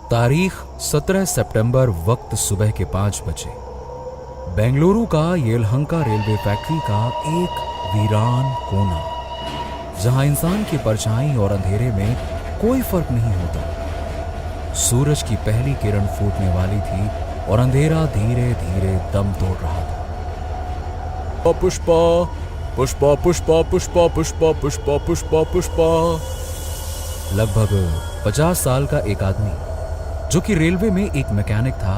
तारीख 17 सितंबर, वक्त सुबह के 5 बजे। बेंगलुरु का येलहंका रेलवे फैक्ट्री का एक वीरान कोना, जहां इंसान की परछाई और अंधेरे में कोई फर्क नहीं होता। सूरज की पहली किरण फूटने वाली थी और अंधेरा धीरे धीरे दम तोड़ रहा था। पुष्पा पुष्पा पुष्पा पुष्पा पुष्पा पुष्पा पुष्पा पुष्पा। लगभग 50 साल का एक आदमी, जो कि रेलवे में एक मैकेनिक था,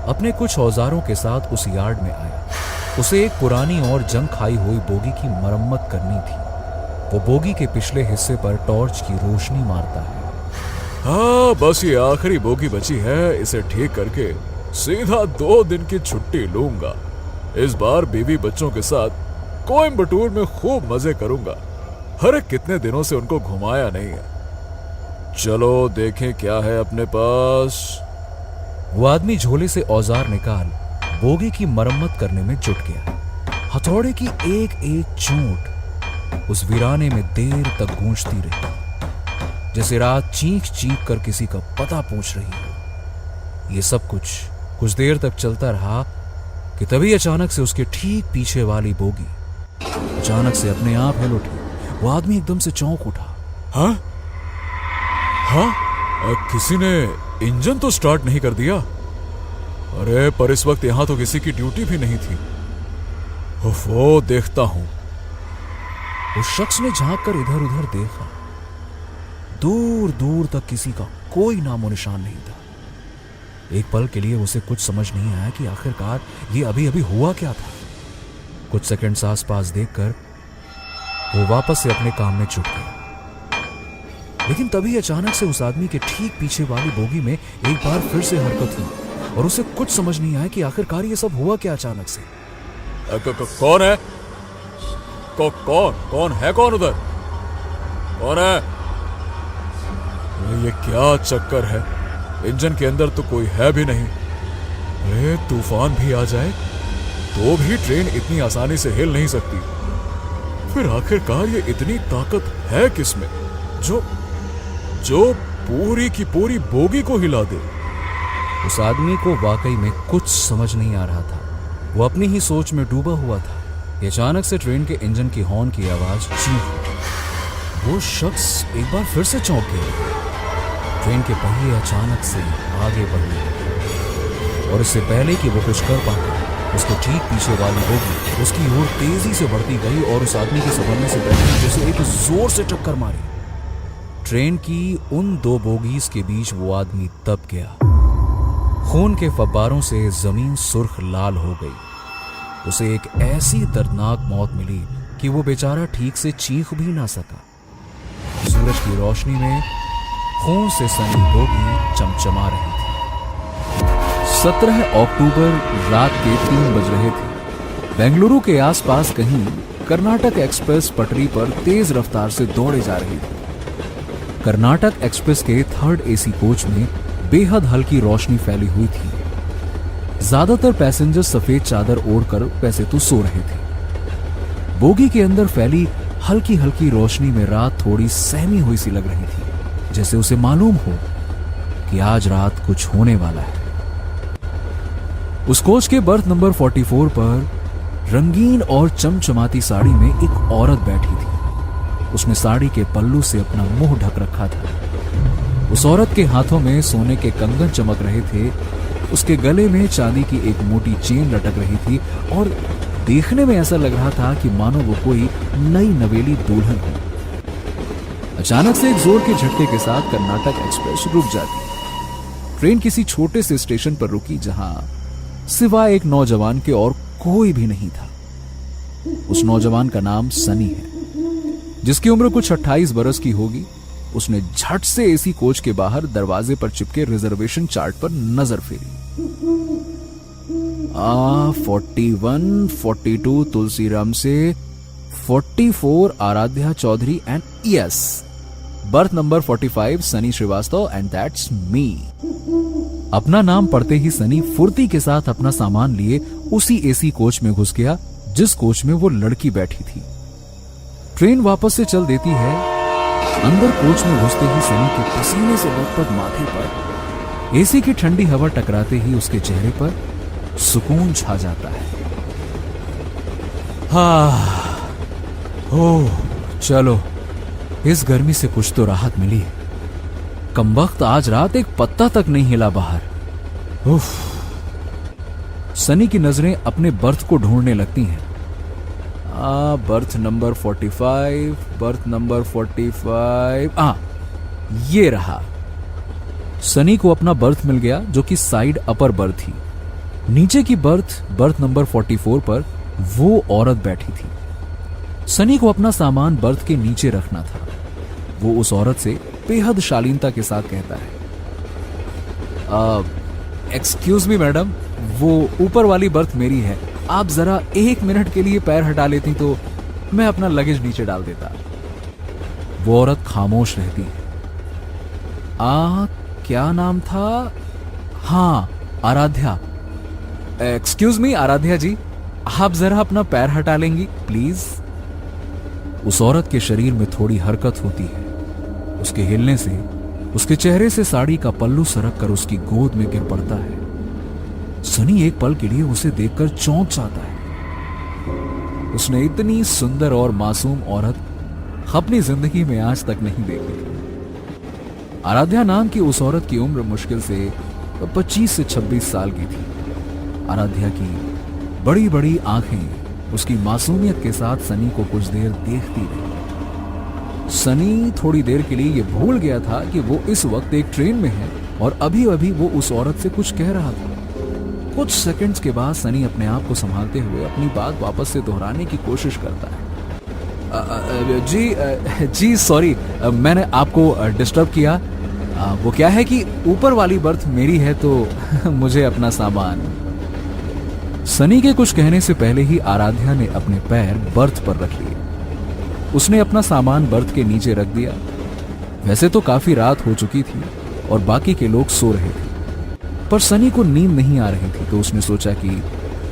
अपने कुछ औजारों के साथ उस यार्ड में आया। उसे एक पुरानी और जंग खाई हुई बोगी की मरम्मत करनी थी। वो बोगी के पिछले हिस्से पर टॉर्च की रोशनी मारता है। हाँ, बस ये आखिरी बोगी बची है। इसे ठीक करके सीधा 2 दिन की छुट्टी लूंगा। इस बार बीवी बच्चों के साथ कोयम्बटूर में खूब मजे करूंगा। अरे कितने दिनों से उनको घुमाया नहीं है। चलो देखें क्या है अपने पास। वो आदमी झोले से औजार निकाल बोगी की मरम्मत करने में जुट गया। हथौड़े की एक एक चोट उस वीराने में देर तक गूंजती रही, जैसे रात चीख चीख कर किसी का पता पूछ रही हो। ये सब कुछ देर तक चलता रहा कि तभी अचानक से उसके ठीक पीछे वाली बोगी अचानक से अपने आप हिल उठी। वो आदमी एकदम से चौंक उठा। हाँ, किसी ने इंजन तो स्टार्ट नहीं कर दिया। अरे पर इस वक्त यहां तो किसी की ड्यूटी भी नहीं थी। वो देखता हूं। उस शख्स ने झांक कर इधर उधर देखा। दूर दूर तक किसी का कोई नामो निशान नहीं था। एक पल के लिए उसे कुछ समझ नहीं आया कि आखिरकार ये अभी अभी हुआ क्या था। कुछ सेकंड्स आसपास देखकर वो वापस से अपने काम में जुट गया। लेकिन तभी अचानक से उस आदमी के ठीक पीछे वाली बोगी में एक बार फिर से हरकत हुई और उसे कुछ समझ नहीं आया कि आखिरकार ये सब हुआ क्या अचानक से। कौन है? कौन है? कौन उधर? कौन है? ये क्या चक्कर है? इंजन के अंदर तो कोई है भी नहीं। अरे तूफान भी आ जाए तो भी ट्रेन इतनी आसानी से हिल नहीं सकती। फिर आखिरकार ये इतनी ताकत है किसमें जो पूरी की पूरी बोगी को हिला दे? उस आदमी को वाकई में कुछ समझ नहीं आ रहा था। वो अपनी ही सोच में डूबा हुआ था। अचानक से ट्रेन के इंजन की हॉर्न की आवाज चीख। वो शख्स एक बार फिर से चौंक गया। ट्रेन के पहिए अचानक से आगे बढ़े और इससे पहले कि वो कुछ कर पाता, उसके ठीक पीछे वाली बोगी उसकी ओर तेजी से बढ़ती गई और उस आदमी के संभलने से पहले जैसे एक जोर से टक्कर मारी। ट्रेन की उन 2 बोगीज के बीच वो आदमी दब गया। खून के फव्वारों से जमीन सुर्ख लाल हो गई। उसे एक ऐसी दर्दनाक मौत मिली कि वो बेचारा ठीक से चीख भी ना सका। सूरज की रोशनी में खून से सनी बोगी चमचमा रही थी। 17 अक्टूबर रात के 3 बज रहे थे। बेंगलुरु के आसपास कहीं कर्नाटक एक्सप्रेस पटरी पर तेज रफ्तार से दौड़े जा रही थी। कर्नाटक एक्सप्रेस के 3rd AC कोच में बेहद हल्की रोशनी फैली हुई थी। ज्यादातर पैसेंजर सफेद चादर ओढ़कर वैसे तो सो रहे थे। बोगी के अंदर फैली हल्की हल्की रोशनी में रात थोड़ी सहमी हुई सी लग रही थी, जैसे उसे मालूम हो कि आज रात कुछ होने वाला है। उस कोच के बर्थ नंबर 44 पर रंगीन और चमचमाती साड़ी में एक औरत बैठी थी। उसने साड़ी के पल्लू से अपना मुंह ढक रखा था। उस औरत के हाथों में सोने के कंगन चमक रहे थे। उसके गले में चांदी की एक मोटी चेन लटक रही थी और देखने में ऐसा लग रहा था कि मानो वो कोई नई नवेली दुल्हन हो। अचानक से एक जोर के झटके के साथ कर्नाटक एक्सप्रेस रुक जाती। ट्रेन किसी छोटे से स्टेशन पर रुकी जहां सिवाय एक नौजवान के और कोई भी नहीं था। उस नौजवान का नाम सनी है, जिसकी उम्र कुछ 28 बरस की होगी। उसने झट से एसी कोच के बाहर दरवाजे पर चिपके रिजर्वेशन चार्ट पर नजर फेरी। 41, 42 तुलसीराम से, 44 Aaradhya Chaudhary and yes birth number 45 Sunny Srivastava and that's me. अपना नाम पढ़ते ही सनी फुर्ती के साथ अपना सामान लिए उसी एसी कोच में घुस गया जिस कोच में वो लड़की बैठी थी। ट्रेन वापस से चल देती है। अंदर कोच में घुसते ही सनी के पसीने से लथपथ माथे पर एसी की ठंडी हवा टकराते ही उसके चेहरे पर सुकून छा जाता है। ओह चलो, इस गर्मी से कुछ तो राहत मिली। कमबख्त आज रात एक पत्ता तक नहीं हिला बाहर। उफ। सनी की नजरें अपने बर्थ को ढूंढने लगती हैं। Birth number 45, birth number 45। ये रहा। सनी को अपना बर्थ मिल गया, जो कि साइड अपर बर्थ थी। नीचे की बर्थ नंबर 44 पर वो औरत बैठी थी। सनी को अपना सामान बर्थ के नीचे रखना था। वो उस औरत से बेहद शालीनता के साथ कहता है, एक्सक्यूज मी मैडम, वो ऊपर वाली बर्थ मेरी है। आप जरा 1 मिनट के लिए पैर हटा लेती तो मैं अपना लगेज नीचे डाल देता। वो औरत खामोश रहती है। क्या नाम था? हाँ, आराध्या। एक्सक्यूज मी आराध्या जी, आप जरा अपना पैर हटा लेंगी प्लीज। उस औरत के शरीर में थोड़ी हरकत होती है। उसके हिलने से उसके चेहरे से साड़ी का पल्लू सरक कर उसकी गोद में गिर पड़ता है। सनी एक पल के लिए उसे देखकर चौंक जाता है। उसने इतनी सुंदर और मासूम औरत अपनी जिंदगी में आज तक नहीं देखी थी। आराध्या नाम की उस औरत की उम्र मुश्किल से 25 से 26 साल की थी। आराध्या की बड़ी बड़ी आंखें उसकी मासूमियत के साथ सनी को कुछ देर देखती रही। सनी थोड़ी देर के लिए ये भूल गया था कि वो इस वक्त एक ट्रेन में है और अभी अभी वो उस औरत से कुछ कह रहा था। कुछ सेकंड्स के बाद सनी अपने आप को संभालते हुए अपनी बात वापस से दोहराने की कोशिश करता है। जी सॉरी, मैंने आपको डिस्टर्ब किया। वो क्या है कि ऊपर वाली बर्थ मेरी है तो मुझे अपना सामान। सनी के कुछ कहने से पहले ही आराध्या ने अपने पैर बर्थ पर रख लिए। उसने अपना सामान बर्थ के नीचे रख दिया। वैसे तो काफी रात हो चुकी थी और बाकी के लोग सो रहे थे, पर सनी को नींद नहीं आ रही थी, तो उसने सोचा कि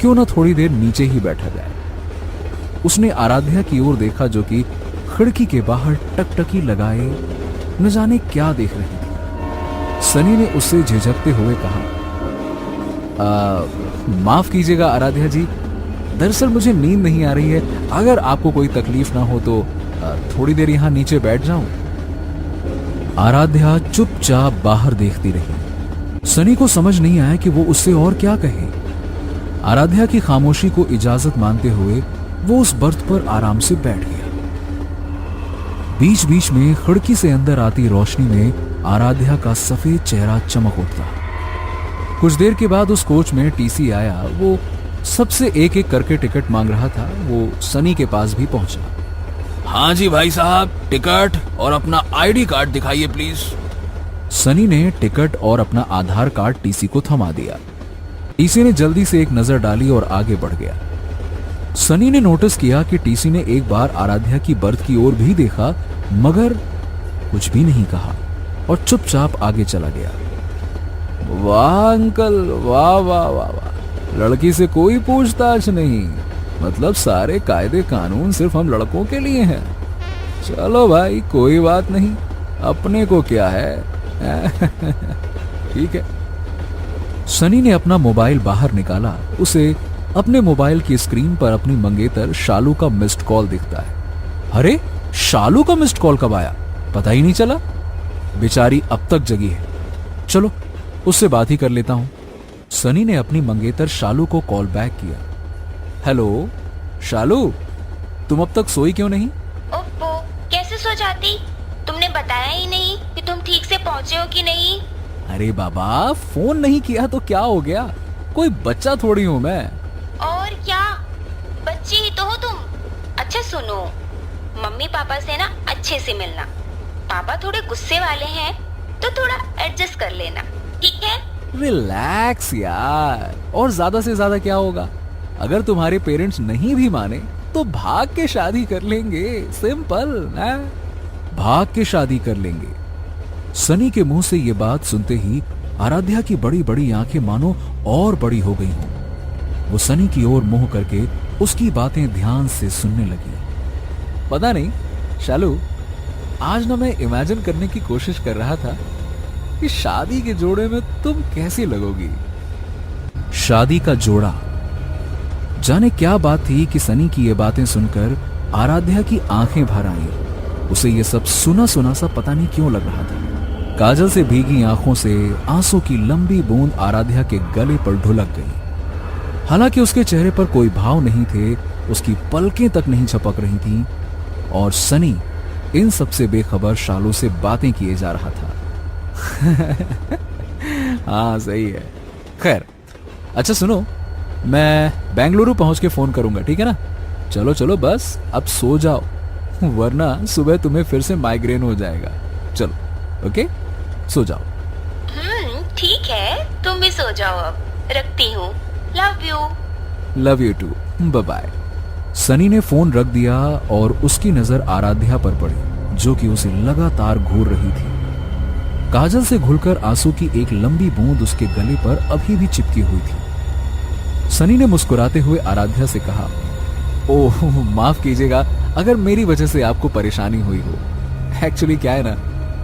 क्यों ना थोड़ी देर नीचे ही बैठा जाए। उसने आराध्या की ओर देखा, जो कि खिड़की के बाहर टकटकी लगाए न जाने क्या देख रही थी। सनी ने उससे झिझकते हुए कहा, माफ कीजिएगा आराध्या जी, दरअसल मुझे नींद नहीं आ रही है। अगर आपको कोई तकलीफ ना हो तो थोड़ी देर यहां नीचे बैठ जाऊं। आराध्या चुपचाप बाहर देखती रही। सनी को समझ नहीं आया कि वो उससे और क्या कहे। आराध्या की खामोशी को इजाजत मानते हुए वो उस बर्थ पर आराम से बैठ गया। बीच बीच में खिड़की से अंदर आती रोशनी में आराध्या का सफेद चेहरा चमक उठता। कुछ देर के बाद उस कोच में टीसी आया। वो सबसे एक एक करके टिकट मांग रहा था। वो सनी के पास भी पहुंचा। हाँ जी भाई साहब, टिकट और अपना आईडी कार्ड दिखाइए प्लीज। सनी ने टिकट और अपना आधार कार्ड टीसी को थमा दिया। टीसी ने जल्दी से एक नजर डाली और आगे बढ़ गया। सनी ने नोटिस किया कि टीसी ने एक बार आराध्या की बर्थ की ओर भी देखा, मगर कुछ भी नहीं कहा और चुपचाप आगे चला गया। वाह अंकल, वाह वाह वाह वाह, लड़की से कोई पूछताछ नहीं, मतलब सारे कायदे कानून सिर्फ हम लड़कों के लिए हैं। चलो भाई कोई बात नहीं, अपने को क्या है। ठीक है। सनी ने अपना मोबाइल बाहर निकाला। उसे अपने मोबाइल की स्क्रीन पर अपनी मंगेतर शालू का मिस्ड कॉल दिखता है। अरे शालू का मिस्ड कॉल कब आया, पता ही नहीं चला। बेचारी अब तक जगी है, चलो उससे बात ही कर लेता हूं। सनी ने अपनी मंगेतर शालू को कॉल बैक किया। हेलो शालू, तुम अब तक सोई क्यों नहीं? ओप्पो, कैसे सो जाती? तुमने बताया ही नहीं कि तुम ठीक से पहुंचे हो कि नहीं। अरे बाबा, फोन नहीं किया तो क्या हो गया, कोई बच्चा थोड़ी हूं मैं। और क्या, बच्ची ही तो हो तुम। अच्छा सुनो, मम्मी पापा से ना अच्छे से मिलना। पापा थोड़े गुस्से वाले हैं तो थोड़ा एडजस्ट कर लेना, ठीक है? रिलैक्स यार, और ज्यादा से ज्यादा क्या होगा? अगर तुम्हारे पेरेंट्स नहीं भी माने तो भाग के शादी कर लेंगे, सिंपल ना, भाग के शादी कर लेंगे। सनी के मुंह से ये बात सुनते ही आराध्या की बड़ी बड़ी आंखें मानो और बड़ी हो गई हों। वो सनी की ओर मुंह करके उसकी बातें ध्यान से सुनने लगी। पता नहीं शालू, आज ना मैं इमेजिन करने की कोशिश कर रहा था कि शादी के जोड़े में तुम कैसी लगोगी। शादी का जोड़ा। जाने क्या बात थी कि सनी की ये बातें सुनकर आराध्या की आंखें भर आई। उसे ये सब सुना सुना सा पता नहीं क्यों लग रहा था। काजल से भीगी आंखों से आंसू की लंबी बूंद आराध्या के गले पर ढुलक गई। हालांकि उसके चेहरे पर कोई भाव नहीं थे, उसकी पलकें तक नहीं झपक रही थीं और सनी इन सबसे बेखबर शालू से बातें किए जा रहा था। हाँ सही है। खैर अच्छा सुनो, मैं बेंगलुरु पहुंच के फोन करूंगा, ठीक है ना। चलो चलो बस अब सो जाओ, वरना सुबह तुम्हें फिर से माइग्रेन हो जाएगा। चलो ओके, सो जाओ। ठीक है, तुम भी सो जाओ अब। रखती हूँ। Love you too, bye bye. Sunny ने फोन रख दिया और उसकी नजर आराध्या पर पड़ी, जो कि उसे लगातार घूर रही थी। काजल से घुलकर आंसू की एक लंबी बूंद उसके गले पर अभी भी चिपकी हुई थी। सनी ने मुस्कुराते हुए आराध्या से कहा, ओह माफ कीजिएगा अगर मेरी वजह से आपको परेशानी हुई हो। एक्चुअली क्या है ना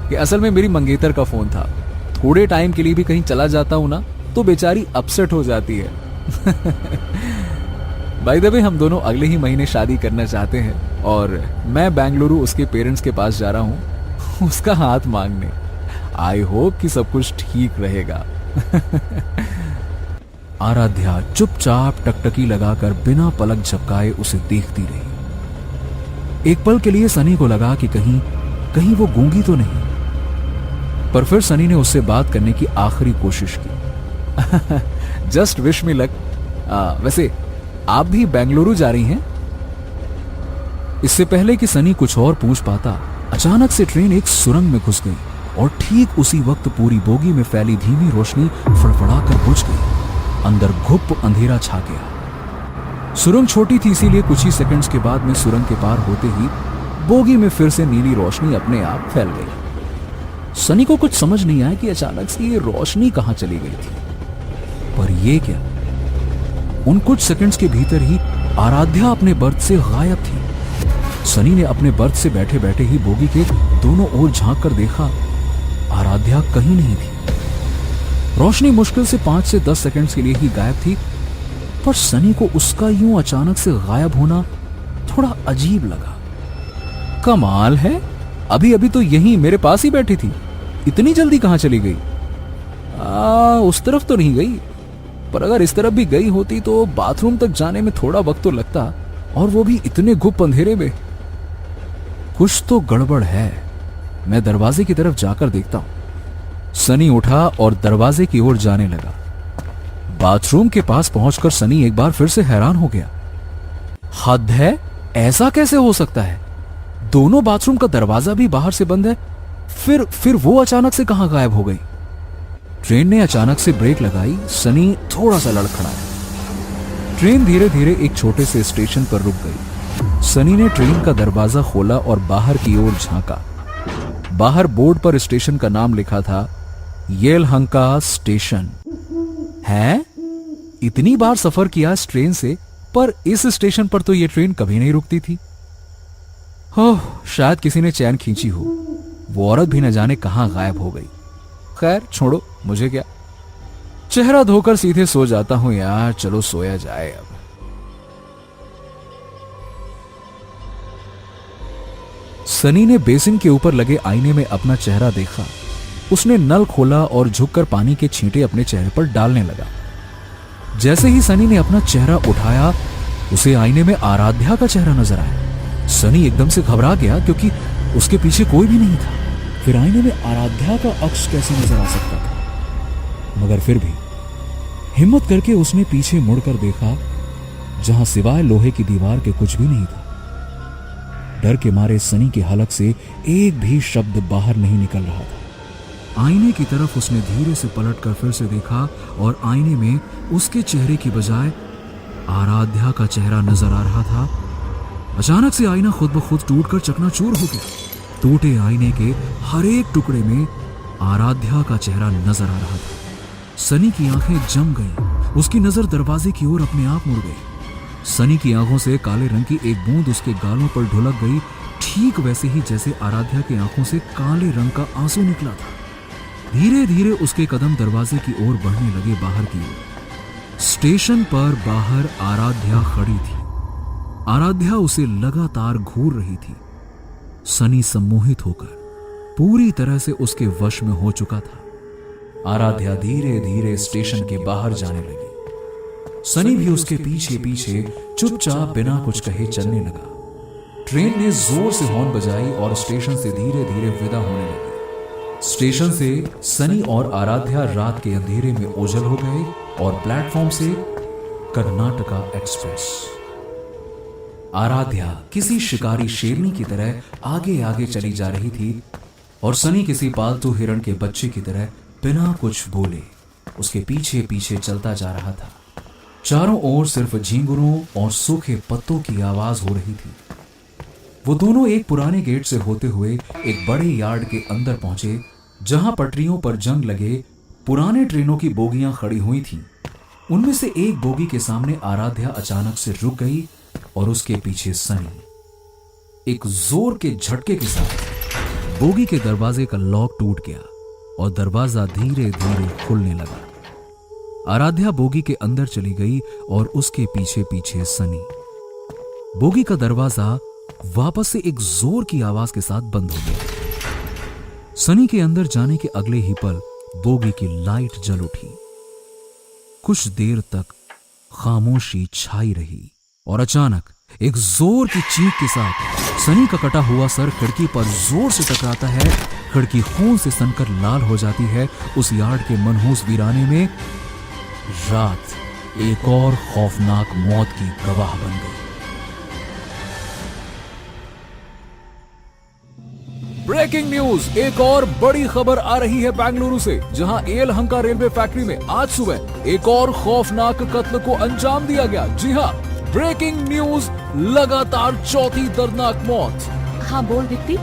कि असल में मेरी मंगेतर का फोन था। थोड़े टाइम के लिए भी कहीं चला जाता हूं ना तो बेचारी अपसेट हो जाती है। बाय द वे हम दोनों अगले ही महीने शादी करना चाहते हैं और मैं बेंगलुरु उसके पेरेंट्स के पास जा रहा हूं उसका हाथ मांगने। आई होप कि सब कुछ ठीक रहेगा। आराध्या चुपचाप टकटकी लगाकर बिना पलक झपकाए उसे देखती रही। एक पल के लिए सनी को लगा कि कहीं वो गूंगी तो नहीं, पर फिर सनी ने उससे बात करने की आखिरी कोशिश की। Just wish me luck. वैसे आप भी बेंगलुरु जा रही हैं? इससे पहले कि सनी कुछ और पूछ पाता, अचानक से ट्रेन एक सुरंग में घुस गई और ठीक उसी वक्त पूरी बोगी में फैली धीमी रोशनी फड़फड़ाकर बुझ गई। अंदर घुप अंधेरा छा गया। सुरंग छोटी थी, इसीलिए कुछ ही सेकंड्स के बाद में सुरंग के पार होते ही बोगी में फिर से नीली रोशनी अपने आप फैल गई। सनी को कुछ समझ नहीं आया कि अचानक से ये रोशनी कहां चली गई थी। पर ये क्या, उन कुछ सेकंड्स के भीतर ही आराध्या अपने बर्थ से गायब थी। सनी ने अपने बर्थ से बैठे बैठे ही बोगी के दोनों ओर झांक कर देखा, आराध्या कहीं नहीं थी। रोशनी मुश्किल से 5 से 10 सेकंड्स के लिए ही गायब थी, पर सनी को उसका यूं अचानक से गायब होना थोड़ा अजीब लगा। कमाल है, अभी अभी तो यहीं मेरे पास ही बैठी थी, इतनी जल्दी कहां चली गई? उस तरफ तो नहीं गई, पर अगर इस तरफ भी गई होती तो बाथरूम तक जाने में थोड़ा वक्त तो लगता, और वो भी इतने गुप्त अंधेरे में। कुछ तो गड़बड़ है, मैं दरवाजे की तरफ जाकर देखता हूं। सनी उठा और दरवाजे की ओर जाने लगा। बाथरूम के पास पहुंचकर सनी एक बार फिर से हैरान हो गया। हद है, ऐसा कैसे हो सकता है? दोनों बाथरूम का दरवाजा भी बाहर से बंद है, फिर वो अचानक से कहां गायब हो गई? ट्रेन ने अचानक से ब्रेक लगाई। सनी थोड़ा सा लड़खड़ाया। ट्रेन धीरे धीरे एक छोटे से स्टेशन पर रुक गई। सनी ने ट्रेन का दरवाजा खोला और बाहर की ओर झांका। बाहर बोर्ड पर स्टेशन का नाम लिखा था, येलहंका स्टेशन। है, इतनी बार सफर किया इस ट्रेन से, पर इस स्टेशन पर तो यह ट्रेन कभी नहीं रुकती थी। शायद किसी ने चैन खींची हो, वो औरत भी न जाने कहां गायब हो गई। खैर छोड़ो, मुझे क्या, चेहरा धोकर सीधे सो जाता हूं यार। चलो सोया जाए अब। सनी ने बेसिन के ऊपर लगे आईने में अपना चेहरा देखा। उसने नल खोला और झुककर पानी के छींटे अपने चेहरे पर डालने लगा। जैसे ही सनी ने अपना चेहरा उठाया, उसे आईने में आराध्या का चेहरा नजर आया। सनी एकदम से घबरा गया क्योंकि उसके पीछे कोई भी नहीं था। फिर आईने में आराध्या का अक्ष कैसे नजर आ सकता था? मगर फिर भी हिम्मत करके उसने पीछे मुड़कर देखा, जहां सिवाय लोहे की दीवार के कुछ भी नहीं था। डर के मारे सनी के हलक से एक भी शब्द बाहर नहीं निकल रहा था। आईने की तरफ उसने धीरे से पलटकर फिर से देखा और आईने में उसके चेहरे की बजाय आराध्या का चेहरा नजर आ रहा था। अचानक से आईना खुद ब खुद टूटकर चकनाचूर हो गया। टूटे आईने के हर एक टुकड़े में आराध्या का चेहरा नजर आ रहा था। सनी की आंखें जम गईं। उसकी नजर दरवाजे की ओर अपने आप मुड़ गई। सनी की आंखों से काले रंग की एक बूंद उसके गालों पर ढुलक गई, ठीक वैसे ही जैसे आराध्या की आंखों से काले रंग का आंसू निकला था। धीरे धीरे उसके कदम दरवाजे की ओर बढ़ने लगे बाहर की ओर। स्टेशन पर बाहर आराध्या खड़ी थी। आराध्या उसे लगातार घूर रही थी। सनी सम्मोहित होकर पूरी तरह से उसके वश में हो चुका था। आराध्या धीरे धीरे स्टेशन के बाहर जाने लगी। सनी भी उसके पीछे पीछे चुपचाप बिना कुछ कहे चलने लगा। ट्रेन ने जोर से हॉर्न बजाई और स्टेशन से धीरे धीरे विदा होने लगी। स्टेशन से सनी और आराध्या रात के अंधेरे में ओझल हो गए और प्लेटफॉर्म से कर्नाटका एक्सप्रेस। आराध्या किसी शिकारी शेरनी की तरह आगे आगे चली जा रही थी और सनी किसी पालतू हिरण के बच्चे की तरह बिना कुछ बोले उसके पीछे पीछे चलता जा रहा था। चारों ओर सिर्फ झींगुरों और सूखे पत्तों की आवाज हो रही थी। वो दोनों एक पुराने गेट से होते हुए एक बड़े यार्ड के अंदर पहुंचे, जहां पटरियों पर जंग लगे पुराने ट्रेनों की बोगियां खड़ी हुई थीं। उनमें से एक बोगी के सामने आराध्या अचानक से रुक गई और उसके पीछे सनी। एक जोर के झटके के साथ बोगी के दरवाजे का लॉक टूट गया और दरवाजा धीरे धीरे खुलने लगा। आराध्या बोगी के अंदर चली गई और उसके पीछे पीछे सनी। बोगी का दरवाजा वापस से एक जोर की आवाज के साथ बंद हो गया। सनी के अंदर जाने के अगले ही पल बोगी की लाइट जल उठी। कुछ देर तक खामोशी छाई रही और अचानक एक जोर की चीख के साथ सनी का कटा हुआ सर खिड़की पर जोर से टकराता है। खिड़की खून से सनकर लाल हो जाती है। उस यार्ड के मनहूस वीराने में रात एक और खौफनाक मौत की गवाह बन गई। ब्रेकिंग न्यूज, एक और बड़ी खबर आ रही है बेंगलुरु से, जहां येलहंका रेलवे फैक्ट्री में आज सुबह एक और खौफनाक कत्ल को अंजाम दिया गया। जी हां, ब्रेकिंग न्यूज, लगातार चौथी दर्दनाक मौत। हाँ बोल दीप्ति।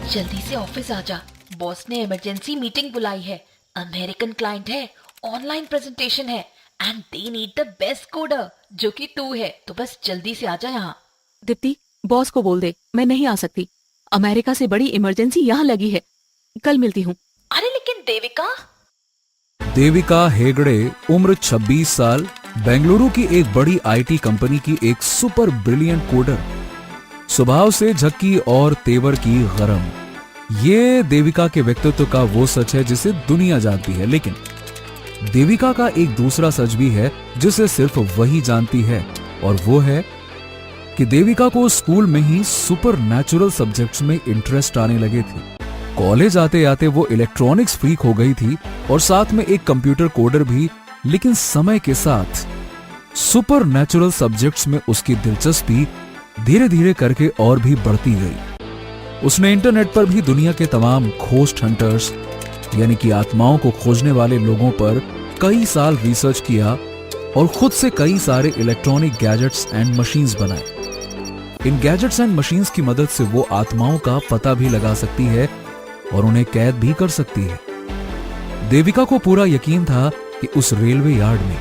जल्दी से ऑफिस आ जा, बॉस ने इमरजेंसी मीटिंग बुलाई है। अमेरिकन क्लाइंट है, ऑनलाइन प्रेजेंटेशन है and they need the best coder, जो कि तू है। तो बस जल्दी से आ जा यहाँ। दीप्ति, बॉस को बोल दे मैं नहीं आ सकती। अमेरिका से बड़ी इमरजेंसी यहाँ लगी है। कल मिलती हूँ। अरे लेकिन देविका। देविका हेगड़े, उम्र 26 साल, बेंगलुरु की एक बड़ी आईटी कंपनी की एक सुपर ब्रिलियंट कोडर, स्वभाव से झक्की और तेवर की गरम। ये देविका के व्यक्तित्व का वो सच है जिसे दुनिया जानती है, लेकिन देविका का एक दूसरा सच भी है जिसे सिर्फ वही जानती है, और वो है कि देविका को स्कूल में ही सुपर नेचुरल सब्जेक्ट्स में इंटरेस्ट आने लगे थे। कॉलेज आते आते वो इलेक्ट्रॉनिक्स फ्रीक हो गई थी और साथ में एक कंप्यूटर कोडर भी, लेकिन समय के साथ सुपर नेचुरल सब्जेक्ट्स में उसकी दिलचस्पी धीरे धीरे करके और भी बढ़ती गई। उसने इंटरनेट पर भी दुनिया के तमाम घोस्ट हंटर्स यानी कि आत्माओं को खोजने वाले लोगों पर कई साल रिसर्च किया और खुद से कई सारे इलेक्ट्रॉनिक गैजेट्स एंड मशीन्स बनाए। इन गैजेट्स एंड मशीन्स की मदद से वो आत्माओं का पता भी लगा सकती है और उन्हें कैद भी कर सकती है। देविका को पूरा यकीन था कि उस रेलवे यार्ड में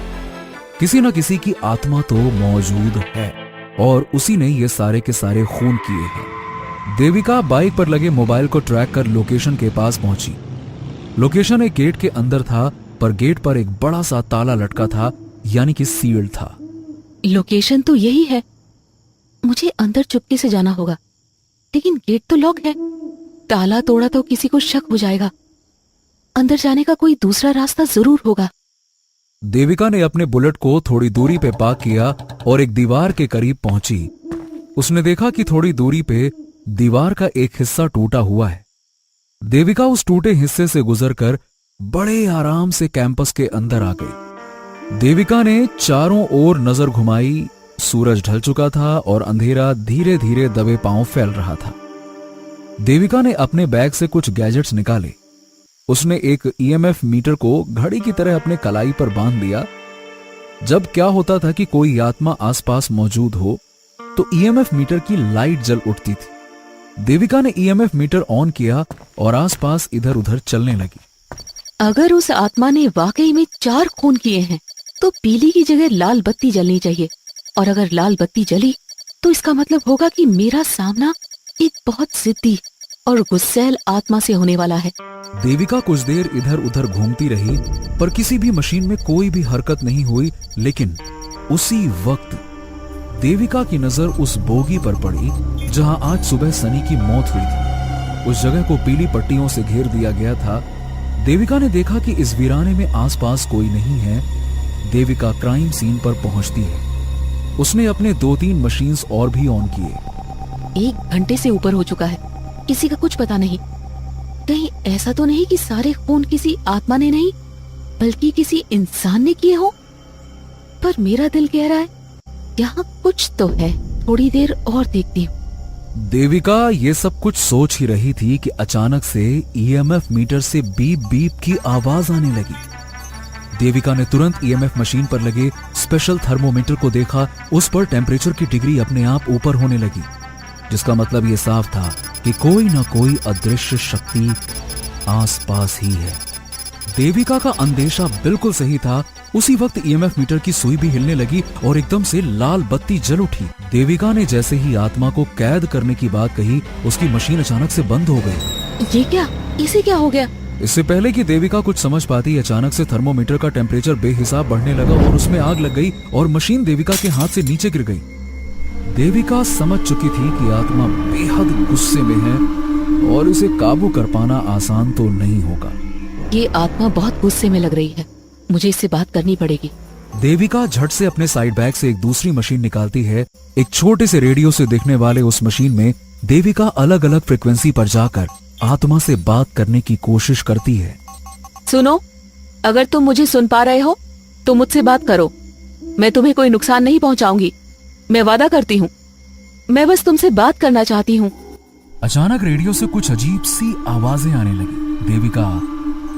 किसी न किसी की आत्मा तो मौजूद है और उसी ने ये सारे के सारे खून किए हैं। देविका बाइक पर लगे मोबाइल को ट्रैक कर लोकेशन के पास पहुंची। लोकेशन एक गेट के अंदर था, पर गेट पर एक बड़ा सा ताला लटका था, यानी कि सील्ड था। लोकेशन तो यही है, मुझे अंदर चुपके से जाना होगा, लेकिन गेट तो लॉक है। ताला तोड़ा तो किसी को शक हो जाएगा। अंदर जाने का कोई दूसरा रास्ता जरूर होगा। देविका ने अपने बुलेट को थोड़ी दूरी पे पार्क किया और एक दीवार के करीब पहुंची। उसने देखा कि थोड़ी दूरी पे दीवार का एक हिस्सा टूटा हुआ है। देविका उस टूटे हिस्से से गुजरकर बड़े आराम से कैंपस के अंदर आ गई। देविका ने चारों ओर नजर घुमाई। सूरज ढल चुका था और अंधेरा धीरे धीरे दबे पांव फैल रहा था। देविका ने अपने बैग से कुछ गैजेट्स निकाले। उसने एक ईएमएफ मीटर को घड़ी की तरह अपने कलाई पर बांध दिया। जब क्या होता था कि कोई आत्मा आसपास मौजूद हो तो ईएमएफ मीटर की लाइट जल उठती थी। देविका ने ईएमएफ मीटर ऑन किया और आसपास इधर उधर चलने लगी। अगर उस आत्मा ने वाकई में 4 खून किए हैं तो पीली की जगह लाल बत्ती जलनी चाहिए, और अगर लाल बत्ती जली तो इसका मतलब होगा कि मेरा सामना एक बहुत जिद्दी और गुस्सैल आत्मा से होने वाला है। देविका कुछ देर इधर उधर घूमती रही, पर किसी भी मशीन में कोई भी हरकत नहीं हुई। लेकिन उसी वक्त देविका की नजर उस बोगी पर पड़ी जहां आज सुबह सनी की मौत हुई थी। उस जगह को पीली पट्टियों से घेर दिया गया था। देविका ने देखा कि इस वीराने में आसपास कोई नहीं है। देविका क्राइम सीन पर पहुंचती है। उसने अपने 2-3 मशीन्स और भी ऑन किए। 1 घंटे से ऊपर हो चुका है, किसी का कुछ पता नहीं। कहीं ऐसा तो नहीं कि सारे खून किसी आत्मा ने नहीं बल्कि किसी इंसान ने किए हो। पर मेरा दिल कह रहा है यहाँ कुछ तो है, थोड़ी देर और देखती हूँ। देविका ये सब कुछ सोच ही रही थी कि अचानक से ईएमएफ मीटर से बीप बीप की आवाज आने लगी। देविका ने तुरंत ईएमएफ मशीन पर लगे स्पेशल थर्मोमीटर को देखा। उस पर टेम्परेचर की डिग्री अपने आप ऊपर होने लगी, जिसका मतलब ये साफ था कि कोई ना कोई अदृश्य शक्ति आसपास ही है। देविका का अंदेशा बिल्कुल सही था। उसी वक्त ईएमएफ मीटर की सुई भी हिलने लगी और एकदम से लाल बत्ती जल उठी। देविका ने जैसे ही आत्मा को कैद करने की बात कही, उसकी मशीन अचानक से बंद हो गई। ये क्या, इसे क्या हो गया? इससे पहले कि देविका कुछ समझ पाती, अचानक से थर्मोमीटर का टेम्परेचर बेहिसाब बढ़ने लगा और उसमें आग लग गई और मशीन देविका के हाथ से नीचे गिर गई। देविका समझ चुकी थी कि आत्मा बेहद गुस्से में है और इसे काबू कर पाना आसान तो नहीं होगा। ये आत्मा बहुत गुस्से में लग रही है, मुझे इससे बात करनी पड़ेगी। देविका झट से अपने साइड बैग से एक दूसरी मशीन निकालती है। एक छोटे से रेडियो से दिखने वाले उस मशीन में देविका अलग अलग फ्रिक्वेंसी पर जाकर आत्मा से बात करने की कोशिश करती है। सुनो, अगर तुम मुझे सुन पा रहे हो तो मुझसे बात करो। मैं तुम्हें कोई नुकसान नहीं पहुंचाऊंगी, मैं वादा करती हूँ। मैं बस तुमसे बात करना चाहती हूँ। अचानक रेडियो से कुछ अजीब सी आवाजें आने लगी। देविका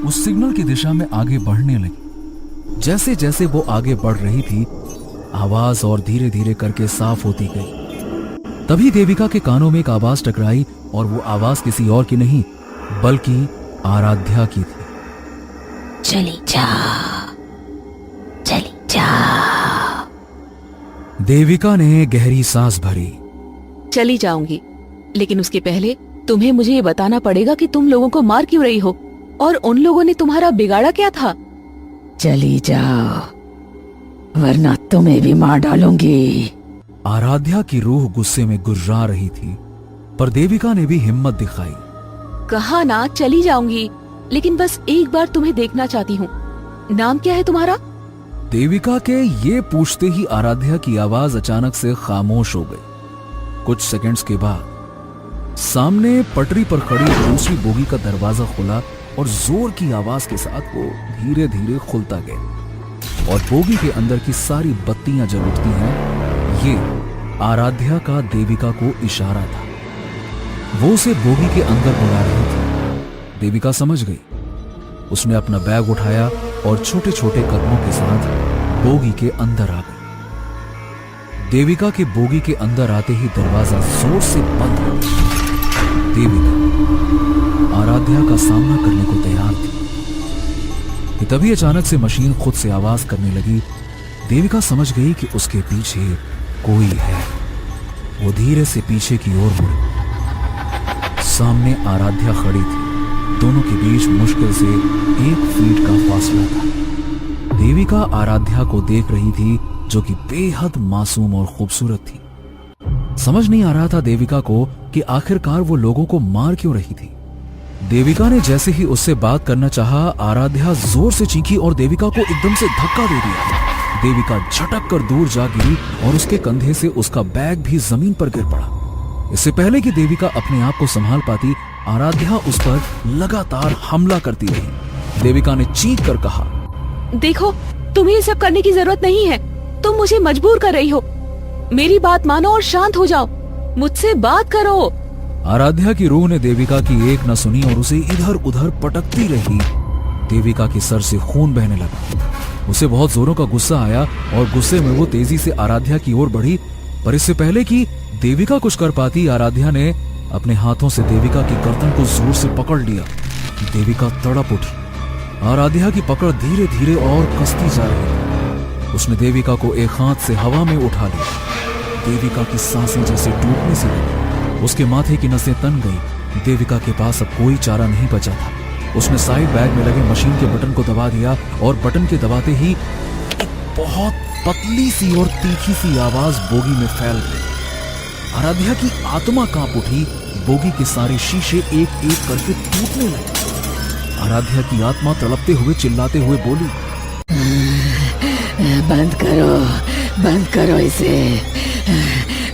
उस सिग्नल की दिशा में आगे बढ़ने लगी। जैसे जैसे वो आगे बढ़ रही थी, आवाज और धीरे धीरे करके साफ होती गई। तभी देविका के कानों में एक आवाज टकराई और वो आवाज किसी और की नहीं बल्कि आराध्या की थी। चली जा, चली जा। देविका ने गहरी सांस भरी। चली जाऊंगी, लेकिन उसके पहले तुम्हें मुझे ये बताना पड़ेगा कि तुम लोगों को मार क्यों रही हो और उन लोगों ने तुम्हारा बिगाड़ा क्या था। चली जाओ, वरना तुम्हें भी मार डालूंगी। आराध्या की रूह गुस्से में गुर्रा रही थी, पर देविका ने भी हिम्मत दिखाई। कहा ना चली जाऊंगी, लेकिन बस एक बार तुम्हें देखना चाहती हूँ। नाम क्या है तुम्हारा? देविका के ये पूछते ही आराध्या की आवाज अचानक से खामोश हो गई। कुछ सेकंड्स के बाद सामने पटरी पर खड़ी दूसरी बोगी का दरवाजा खुला और जोर की आवाज के साथ वो धीरे धीरे खुलता गया और बोगी के अंदर की सारी बत्तियां जल उठती हैं। ये आराध्या का देविका को इशारा था। वो उसे बोगी के अंदर बुला रही थी। देविका समझ गई। उसने अपना बैग उठाया और छोटे छोटे कदमों के साथ बोगी के अंदर आ गई। देविका के बोगी के अंदर आते ही दरवाजा जोर से बंद हो गया। देविका आराध्या का सामना करने को तैयार थी कि तभी अचानक से मशीन खुद से आवाज करने लगी। देविका समझ गई कि उसके पीछे कोई है। वो धीरे से पीछे की ओर मुड़ी। सामने आराध्या खड़ी थी। दोनों के बीच मुश्किल से 1 फीट का फासला था। देविका आराध्या को देख रही थी, जो कि बेहद मासूम और खूबसूरत थी। समझ नहीं आ रहा था देविका को कि आखिरकार वो लोगों को मार क्यों रही थी। देविका ने जैसे ही उससे बात करना चाहा, आराध्या जोर से चीखी और देविका को एकदम से धक्का दे दिया। देविका झटक कर दूर जा गिरी और उसके कंधे से उसका बैग भी जमीन पर गिर पड़ा। इससे पहले कि देविका अपने आप को संभाल पाती, आराध्या उस पर लगातार हमला करती रही। देविका ने चीख कर कहा, देखो, तुम्हें ये सब करने की जरूरत नहीं है। तुम मुझे मजबूर कर रही हो। मेरी बात मानो और शांत हो जाओ। मुझसे बात करो। आराध्या की रूह ने देविका की एक न सुनी और उसे इधर उधर पटकती रही। देविका के सर से खून बहने लगा। उसे बहुत जोरों का गुस्सा आया और गुस्से में वो तेजी से आराध्या की ओर बढ़ी, पर इससे पहले कि देविका कुछ कर पाती, आराध्या ने अपने हाथों से देविका की गर्दन को जोर से पकड़ लिया। देविका तड़प उठी। आराध्या की पकड़ धीरे धीरे और कसती जा रही। उसने देविका को एक हाथ से हवा में उठा लिया। देविका की सांसें जैसे टूटने से लगी। उसके माथे की नसें तन गई देविका के पास अब कोई चारा नहीं बचा था। उसने साइड बैग में लगे मशीन के बटन को दबा दिया और बटन के दबाते ही एक बहुत पतली सी और तीखी सी आवाज बोगी में फैल गई। आराध्या की आत्मा कांप उठी। बोगी के सारे शीशे एक एक करके टूटने लगे। आराध्या की आत्मा तड़पते हुए चिल्लाते हुए बोली, बंद करो इसे।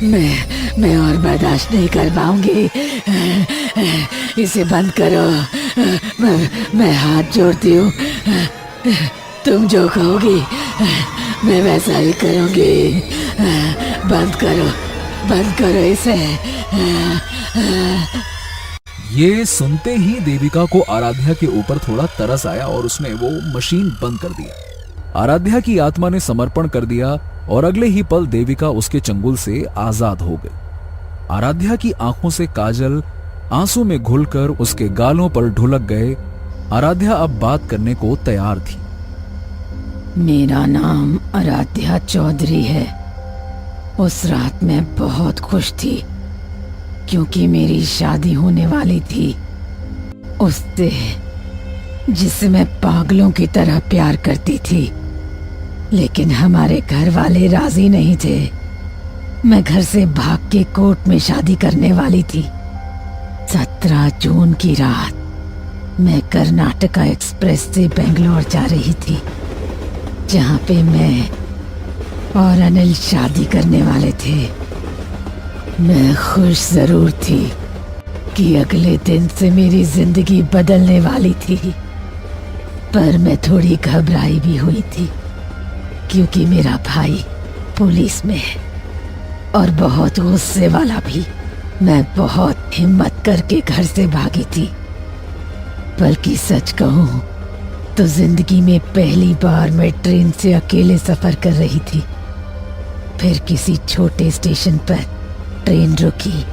मैं और बर्दाश्त नहीं कर पाऊंगी। इसे बंद करो। मैं हाथ जोड़ती हूँ। तुम जो कहोगी मैं वैसा ही करूंगी। बंद करो इसे। ये सुनते ही देविका को आराध्या के ऊपर थोड़ा तरस आया और उसने वो मशीन बंद कर दिया। आराध्या की आत्मा ने समर्पण कर दिया और अगले ही पल देविका उसके चंगुल से आजाद हो गई। आराध्या की आंखों से काजल आंसू में घुलकर उसके गालों पर ढुलक गए। आराध्या अब बात करने को तैयार थी। मेरा नाम आराध्या चौधरी है। उस रात मैं बहुत खुश थी क्योंकि मेरी शादी होने वाली थी उससे, जिससे मैं पागलों की तरह प्यार करती थी। लेकिन हमारे घर वाले राजी नहीं थे। मैं घर से भाग के कोर्ट में शादी करने वाली थी। 17 जून की रात मैं कर्नाटका एक्सप्रेस से बेंगलोर जा रही थी, जहाँ पे मैं और अनिल शादी करने वाले थे। मैं खुश जरूर थी कि अगले दिन से मेरी जिंदगी बदलने वाली थी, पर मैं थोड़ी घबराई भी हुई थी क्योंकि मेरा भाई पुलिस में है और बहुत गुस्से वाला भी। मैं बहुत हिम्मत करके घर से भागी थी, बल्कि सच कहूँ तो जिंदगी में पहली बार मैं ट्रेन से अकेले सफर कर रही थी। फिर किसी छोटे स्टेशन पर ट्रेन रुकी।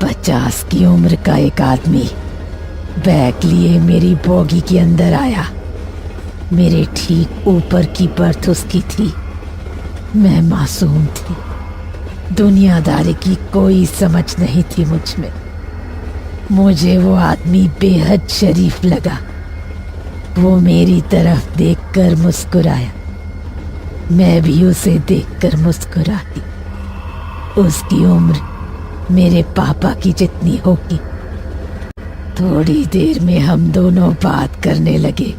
50 की उम्र का एक आदमी बैग लिए मेरी बोगी के अंदर आया। मेरे ठीक ऊपर की बर्थ उसकी थी। मैं मासूम थी। दुनियादारी की कोई समझ नहीं थी मुझ में। मुझे वो आदमी बेहद शरीफ लगा। वो मेरी तरफ देखकर मुस्कुराया। मैं भी उसे देखकर मुस्कुराई। उसकी उम्र मेरे पापा की जितनी होगी। थोड़ी देर में हम दोनों बात करने लगे।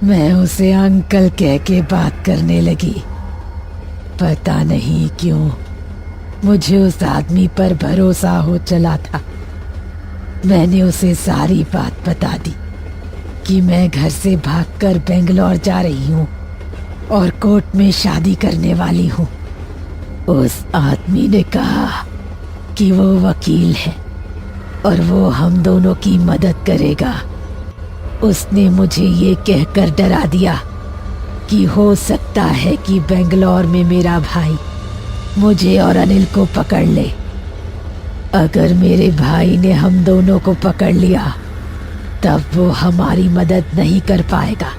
मैं उसे अंकल कह के बात करने लगी। पता नहीं क्यों मुझे उस आदमी पर भरोसा हो चला था। मैंने उसे सारी बात बता दी कि मैं घर से भागकर बेंगलोर जा रही हूँ और कोर्ट में शादी करने वाली हूँ। उस आदमी ने कहा कि वो वकील है और वो हम दोनों की मदद करेगा। उसने मुझे ये कहकर डरा दिया कि हो सकता है कि बेंगलोर में मेरा भाई मुझे और अनिल को पकड़ ले। अगर मेरे भाई ने हम दोनों को पकड़ लिया तब वो हमारी मदद नहीं कर पाएगा।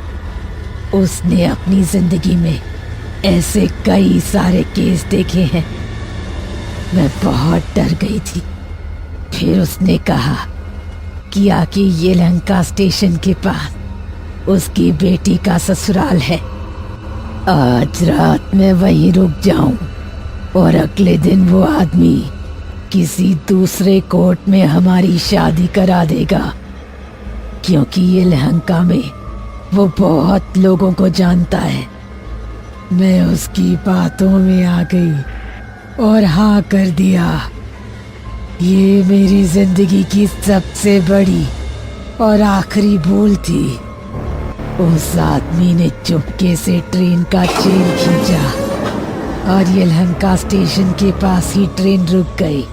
उसने अपनी जिंदगी में ऐसे कई सारे केस देखे हैं। मैं बहुत डर गई थी। फिर उसने कहा कि आके येलहंका स्टेशन के पास उसकी बेटी का ससुराल है। आज रात मैं वहीं रुक जाऊं और अगले दिन वो आदमी किसी दूसरे कोर्ट में हमारी शादी करा देगा, क्योंकि येलहंका में वो बहुत लोगों को जानता है। मैं उसकी बातों में आ गई और हाँ कर दिया। ये मेरी जिंदगी की सबसे बड़ी और आखिरी भूल थी। उस आदमी ने चुपके से ट्रेन का चेन खींचा और येलहंका स्टेशन के पास ही ट्रेन रुक गई।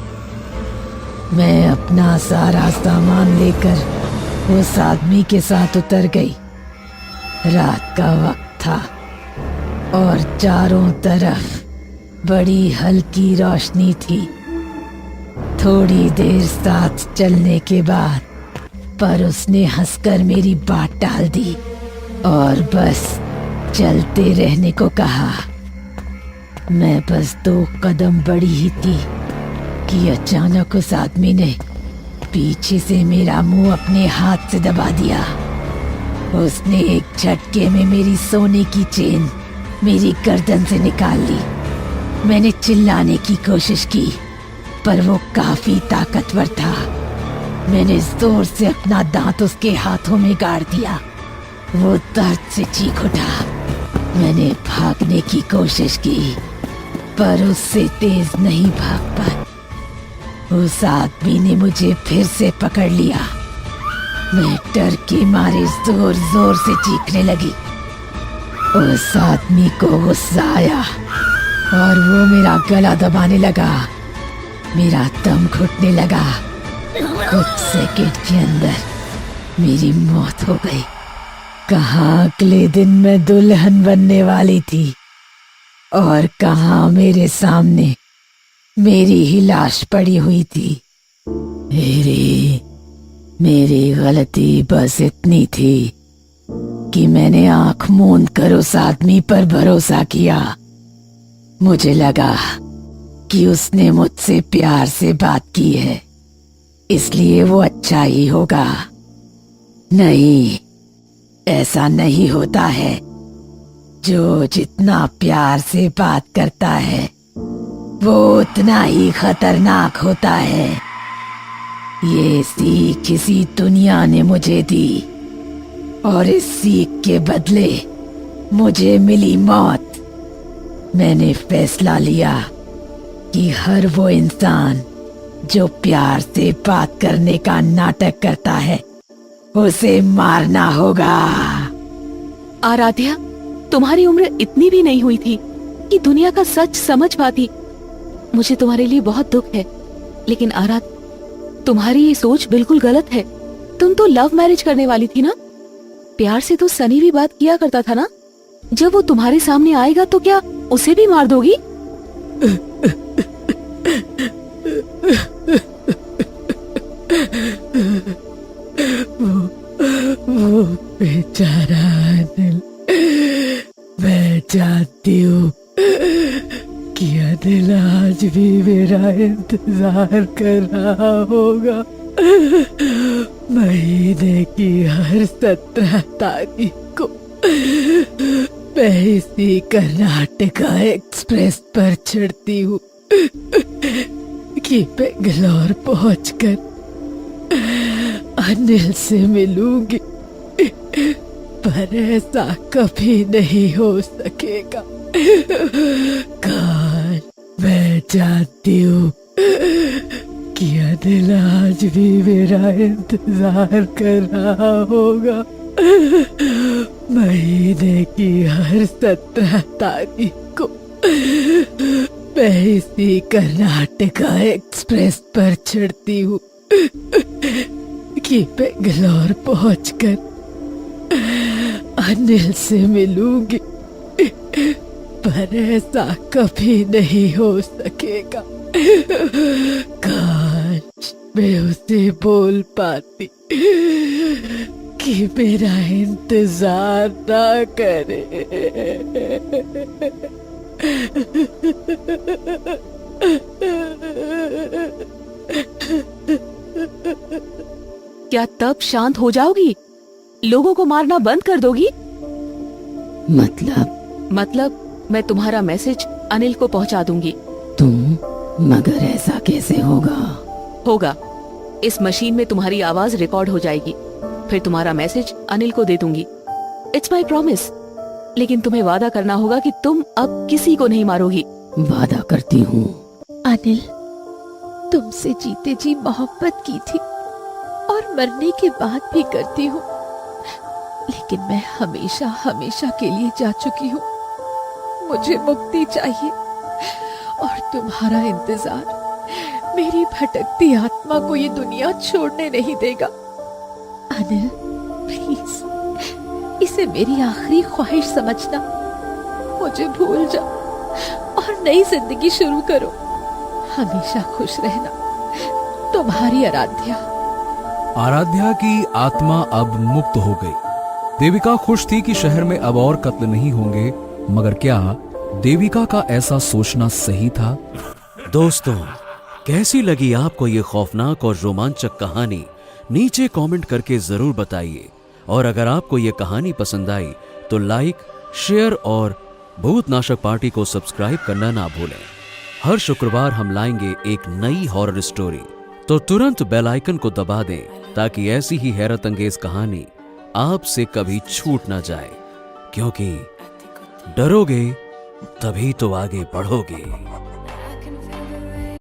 मैं अपना सारा सामान लेकर उस आदमी के साथ उतर गई। रात का वक्त था और चारों तरफ बड़ी हल्की रोशनी थी। थोड़ी देर साथ चलने के बाद पर उसने हंसकर मेरी बात टाल दी और बस चलते रहने को कहा। मैं बस 2 कदम बढ़ी ही थी कि अचानक उस आदमी ने पीछे से मेरा मुंह अपने हाथ से दबा दिया। उसने एक झटके में मेरी सोने की चेन मेरी गर्दन से निकाल ली। मैंने चिल्लाने की कोशिश की, पर वो काफी ताकतवर था। मैंने जोर से अपना दांत उसके हाथों में गाड़ दिया। वो दर्द से चीख उठा। मैंने भागने की कोशिश की, पर उससे तेज नहीं भाग पाई। उस आदमी ने मुझे फिर से पकड़ लिया। मैं डर के मारे जोर जोर से चीखने लगी। उस आदमी को गुस्सा आया और वो मेरा गला दबाने लगा। मेरा दम घुटने लगा। कुछ सेकंड के अंदर मेरी मौत हो गई। कहाँ अगले दिन मैं दुल्हन बनने वाली थी और कहाँ मेरे सामने मेरी ही लाश पड़ी हुई थी। मेरी गलती बस इतनी थी कि मैंने आंख मूंद कर उस आदमी पर भरोसा किया। मुझे लगा कि उसने मुझसे प्यार से बात की है, इसलिए वो अच्छा ही होगा। नहीं, ऐसा नहीं होता है। जो जितना प्यार से बात करता है वो उतना ही खतरनाक होता है। ये सीख इसी दुनिया ने मुझे दी और इस सीख के बदले मुझे मिली मौत। मैंने फैसला लिया कि हर वो इंसान जो प्यार से बात करने का नाटक करता है उसे मारना होगा। आराध्या, तुम्हारी उम्र इतनी भी नहीं हुई थी कि दुनिया का सच समझ पाती। मुझे तुम्हारे लिए बहुत दुख है, लेकिन आराध, तुम्हारी ये सोच बिल्कुल गलत है। तुम तो लव मैरिज करने वाली थी ना। प्यार से तो सनी भी बात किया करता था ना। जब वो तुम्हारे सामने आएगा तो क्या उसे भी मार दोगी? वो बेचारा अनिल, मैं जानती हूँ कि अनिल आज भी मेरा इंतजार कर रहा होगा। महीने की हर 17 तारीख को मैं इसी कर्नाटका एक्सप्रेस पर चढ़ती हूँ कि बेंगलोर पहुंचकर अनिल से मिलूंगी, पर ऐसा कभी नहीं हो सकेगा। काश मैं जानती हूँ कि अनिल आज भी मेरा इंतजार कर रहा होगा। महीने की हर 17 तारीख को मैं इसी कर्नाटका एक्सप्रेस पर चढ़ती हूँ कि बेंगलोर पहुंचकर अनिल से मिलूंगी, पर ऐसा कभी नहीं हो सकेगा। काश मैं उसे बोल पाती कि मेरा इंतजार ना करे। क्या तब शांत हो जाओगी? लोगों को मारना बंद कर दोगी? मतलब मैं तुम्हारा मैसेज अनिल को पहुंचा दूंगी। तुम? मगर ऐसा कैसे होगा? इस मशीन में तुम्हारी आवाज रिकॉर्ड हो जाएगी, फिर तुम्हारा मैसेज अनिल को दे दूंगी। It's my promise. लेकिन तुम्हें वादा करना होगा कि तुम अब किसी को नहीं मारोगी। वादा करती हूँ। अनिल, तुमसे जीते जी मोहब्बत की थी और मरने के बाद भी करती हूँ, लेकिन मैं हमेशा हमेशा के लिए जा चुकी हूँ। मुझे मुक्ति चाहिए और तुम्हारा इंतजार मेरी भटकती आत्मा को ये दुनिया छोड़ने नहीं देगा। अनिल, प्लीज इसे मेरी आखिरी ख्वाहिश समझना। मुझे भूल जाओ और नई जिंदगी शुरू करो। हमेशा खुश रहना। तुम्हारी आराध्या। आराध्या की आत्मा अब मुक्त हो गई। देविका खुश थी कि शहर में अब और कत्ल नहीं होंगे, मगर क्या देविका का ऐसा सोचना सही था? दोस्तों, कैसी लगी आपको ये खौफनाक और रोमांचक कहानी नीचे कमेंट करके जरूर बताइए। और अगर आपको ये कहानी पसंद आई तो लाइक, शेयर और भूतनाशक पार्टी को सब्सक्राइब करना ना भूलें। हर शुक्रवार हम लाएंगे एक नई हॉरर स्टोरी, तो तुरंत बेल आइकन को दबा दें ताकि ऐसी ही हैरत अंगेज कहानी आपसे कभी छूट ना जाए, क्योंकि डरोगे तभी तो आगे बढ़ोगे।